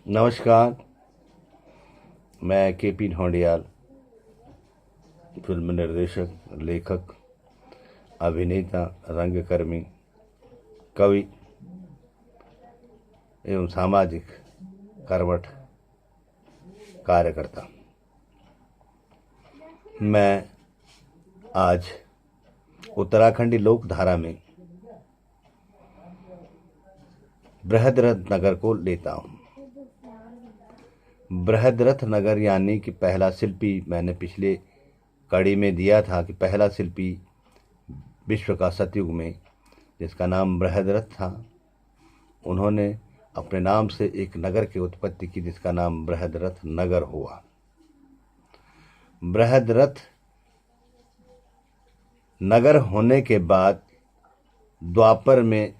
नमस्कार। मैं KP. Dhoundiyal, film निर्देशक, लेखक, अभिनेता, रंगकर्मी, कवि एवं सामाजिक कर्मठ कार्यकर्ता। मैं आज उत्तराखंडी लोकधारा में बृहद्रथ नगर को लेता हूँ। बृहद्रथ नगर यानी कि पहला शिल्पी, मैंने पिछले कड़ी में दिया था कि पहला शिल्पी विश्व का सतयुग में, जिसका नाम बृहद्रथ था, उन्होंने अपने नाम से एक नगर की उत्पत्ति की जिसका नाम बृहद्रथ नगर हुआ। बृहद्रथ नगर होने के बाद द्वापर में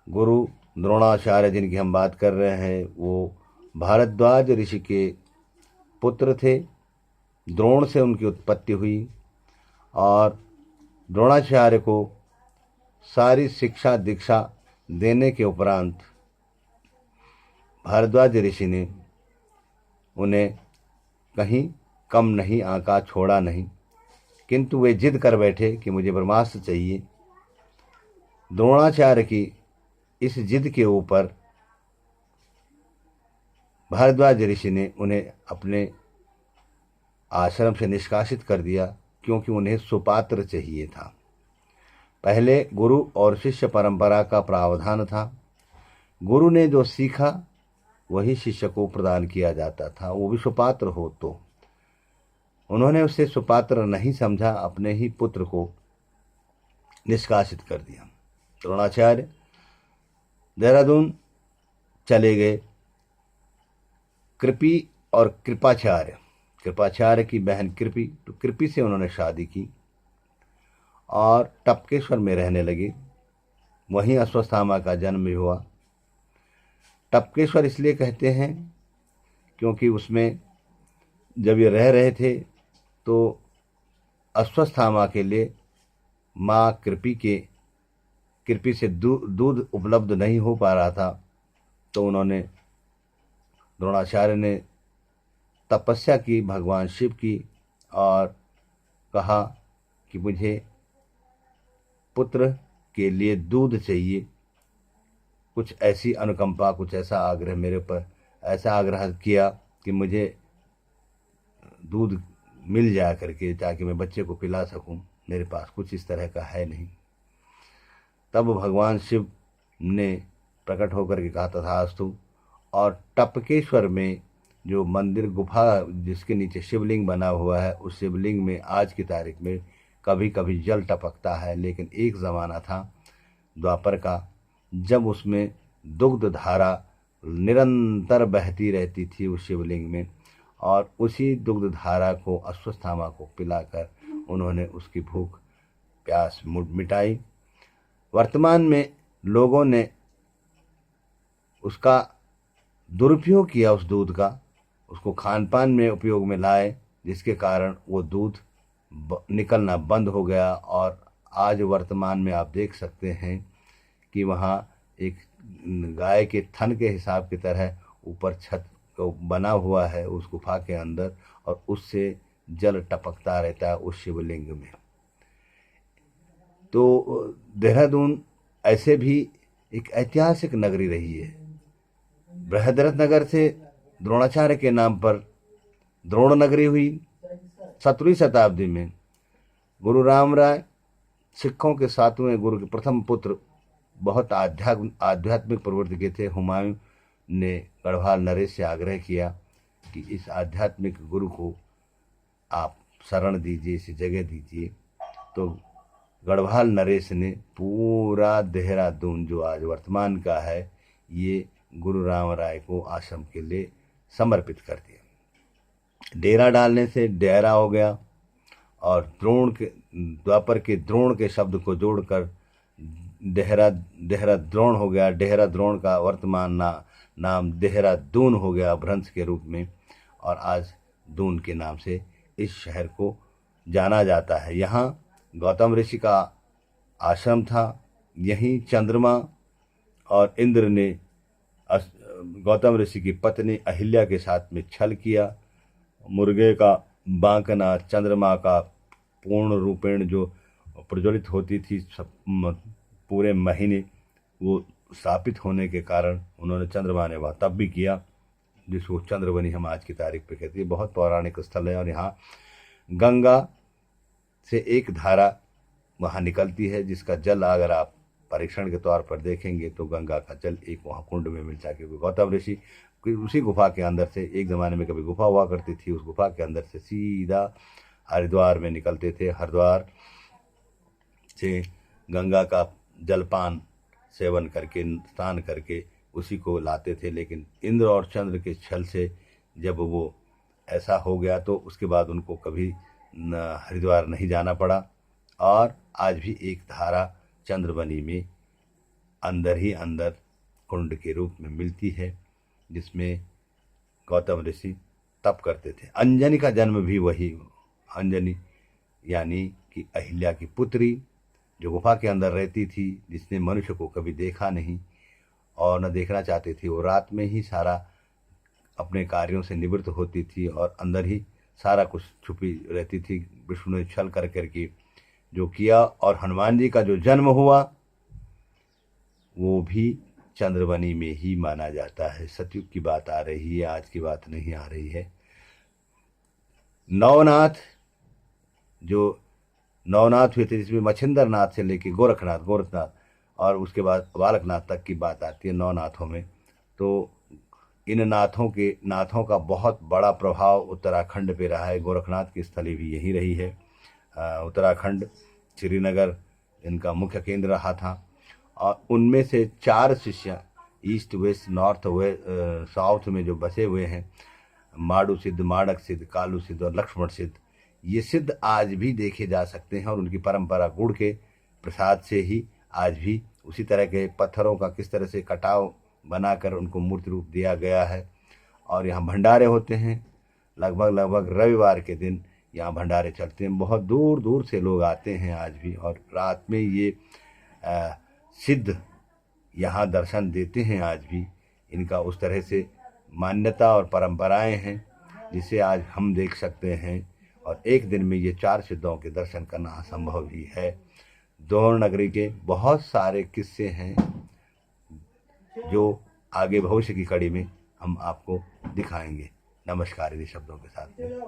गुरु द्रोणाचार्य, जिनकी हम बात कर रहे हैं, वो भारद्वाज ऋषि के पुत्र थे। द्रोण से उनकी उत्पत्ति हुई और द्रोणाचार्य को सारी शिक्षा दीक्षा देने के उपरांत भारद्वाज ऋषि ने उन्हें कहीं कम नहीं आंका, छोड़ा नहीं, किंतु वे जिद कर बैठे कि मुझे ब्रह्मास्त्र चाहिए। द्रोणाचार्य की इस जिद के ऊपर भारद्वाज ऋषि ने उन्हें अपने आश्रम से निष्कासित कर दिया, क्योंकि उन्हें सुपात्र चाहिए था। पहले गुरु और शिष्य परंपरा का प्रावधान था। गुरु ने जो सीखा वही शिष्य को प्रदान किया जाता था, वो भी सुपात्र हो। तो उन्होंने उसे सुपात्र नहीं समझा, अपने ही पुत्र को निष्कासित कर दिया। द्रोणाचार्य देहरादून चले गए। कृपी और कृपाचार्य की बहन कृपी, तो कृपी से उन्होंने शादी की और टपकेश्वर में रहने लगे। वहीं अश्वत्थामा का जन्म भी हुआ। टपकेश्वर इसलिए कहते हैं क्योंकि उसमें जब ये रह रहे थे तो अश्वत्थामा के लिए माँ कृपी से दूध उपलब्ध नहीं हो पा रहा था, तो उन्होंने, द्रोणाचार्य ने तपस्या की भगवान शिव की और कहा कि मुझे पुत्र के लिए दूध चाहिए। कुछ ऐसी अनुकंपा, कुछ ऐसा आग्रह मेरे ऊपर, ऐसा आग्रह किया कि मुझे दूध मिल जाया करके, ताकि मैं बच्चे को पिला सकूं। मेरे पास कुछ इस तरह का है नहीं। तब भगवान शिव ने प्रकट होकर के कहा तथास्तु, और टपकेश्वर में जो मंदिर गुफा जिसके नीचे शिवलिंग बना हुआ है, उस शिवलिंग में आज की तारीख में कभी कभी जल टपकता है। लेकिन एक ज़माना था द्वापर का, जब उसमें दुग्ध धारा निरंतर बहती रहती थी उस शिवलिंग में, और उसी दुग्ध धारा को अश्वत्थामा को पिलाकर उन्होंने उसकी भूख प्यास मिटाई। वर्तमान में लोगों ने उसका दुरुपयोग किया, उस दूध का, उसको खान पान में उपयोग में लाए, जिसके कारण वो दूध निकलना बंद हो गया। और आज वर्तमान में आप देख सकते हैं कि वहाँ एक गाय के थन के हिसाब की तरह ऊपर छत को बना हुआ है उस गुफा के अंदर, और उससे जल टपकता रहता है उस शिवलिंग में। तो देहरादून ऐसे भी एक ऐतिहासिक नगरी रही है। बृहद्रथ नगर से द्रोणाचार्य के नाम पर द्रोण नगरी हुई। 17वीं शताब्दी में गुरु राम राय, सिखों के 7वें गुरु के प्रथम पुत्र, बहुत आध्यात्मिक प्रवृत्ति के थे। हुमायूं ने गढ़वाल नरेश से आग्रह किया कि इस आध्यात्मिक गुरु को आप शरण दीजिए, इसे जगह दीजिए। तो गढ़वाल नरेश ने पूरा देहरादून, जो आज वर्तमान का है, ये गुरु राम राय को आश्रम के लिए समर्पित कर दिया। डेरा डालने से डेरा हो गया, और द्वापर के द्रोण के शब्द को जोड़कर देहराद्रोण हो गया। देहराद्रोण का वर्तमान नाम देहरादून हो गया भ्रंश के रूप में, और आज दून के नाम से इस शहर को जाना जाता है। यहाँ गौतम ऋषि का आश्रम था। यहीं चंद्रमा और इंद्र ने गौतम ऋषि की पत्नी अहिल्या के साथ में छल किया। मुर्गे का बांकना, चंद्रमा का पूर्ण रूपेण जो प्रज्वलित होती थी पूरे महीने, वो स्थापित होने के कारण उन्होंने चंद्रमा ने वह तब भी किया, जिसको चंद्रवनी हम आज की तारीख पे कहते हैं। बहुत पौराणिक स्थल है और यहाँ गंगा से एक धारा वहाँ निकलती है, जिसका जल अगर आप परीक्षण के तौर पर देखेंगे तो गंगा का जल एक वहाँ कुंड में मिलता है। क्योंकि गौतम ऋषि उसी गुफा के अंदर से, एक ज़माने में कभी गुफा हुआ करती थी, उस गुफा के अंदर से सीधा हरिद्वार में निकलते थे। हरिद्वार से गंगा का जलपान सेवन करके, स्नान करके उसी को लाते थे। लेकिन इंद्र और चंद्र के छल से जब वो ऐसा हो गया तो उसके बाद उनको कभी हरिद्वार नहीं जाना पड़ा। और आज भी एक धारा चंद्रवनी में अंदर ही अंदर कुंड के रूप में मिलती है, जिसमें गौतम ऋषि तप करते थे। अंजनी का जन्म भी वही, अंजनी यानी कि अहिल्या की पुत्री, जो गुफा के अंदर रहती थी, जिसने मनुष्य को कभी देखा नहीं और न देखना चाहती थी। वो रात में ही सारा अपने कार्यों से निवृत्त होती थी और अंदर ही सारा कुछ छुपी रहती थी। विष्णु ने छल कर करके जो किया, और हनुमान जी का जो जन्म हुआ वो भी चंद्रवनी में ही माना जाता है। सतयुग की बात आ रही है, आज की बात नहीं आ रही है। नवनाथ, जो नवनाथ हुए थे, जिसमें मच्छिंद्र नाथ से लेके गोरखनाथ और उसके बाद बालकनाथ तक की बात आती है नवनाथों में। तो इन नाथों का बहुत बड़ा प्रभाव उत्तराखंड पे रहा है। गोरखनाथ की स्थली भी यही रही है। उत्तराखंड, श्रीनगर इनका मुख्य केंद्र रहा था। और उनमें से 4 शिष्य ईस्ट, वेस्ट, नॉर्थ, साउथ में जो बसे हुए हैं, माडू सिद्ध, माडक सिद्ध, कालू सिद्ध और लक्ष्मण सिद्ध, ये सिद्ध आज भी देखे जा सकते हैं। और उनकी परंपरा गुड़ के प्रसाद से ही आज भी उसी तरह के पत्थरों का किस तरह से कटाव बनाकर उनको मूर्ति रूप दिया गया है। और यहाँ भंडारे होते हैं, लगभग रविवार के दिन यहाँ भंडारे चलते हैं। बहुत दूर दूर से लोग आते हैं आज भी, और रात में ये सिद्ध यहाँ दर्शन देते हैं आज भी। इनका उस तरह से मान्यता और परंपराएं हैं, जिसे आज हम देख सकते हैं। और एक दिन में ये 4 सिद्धों के दर्शन करना असंभव भी है। दोहर नगरी के बहुत सारे किस्से हैं, जो आगे भविष्य की कड़ी में हम आपको दिखाएंगे। नमस्कार, इन्हीं शब्दों के साथ में।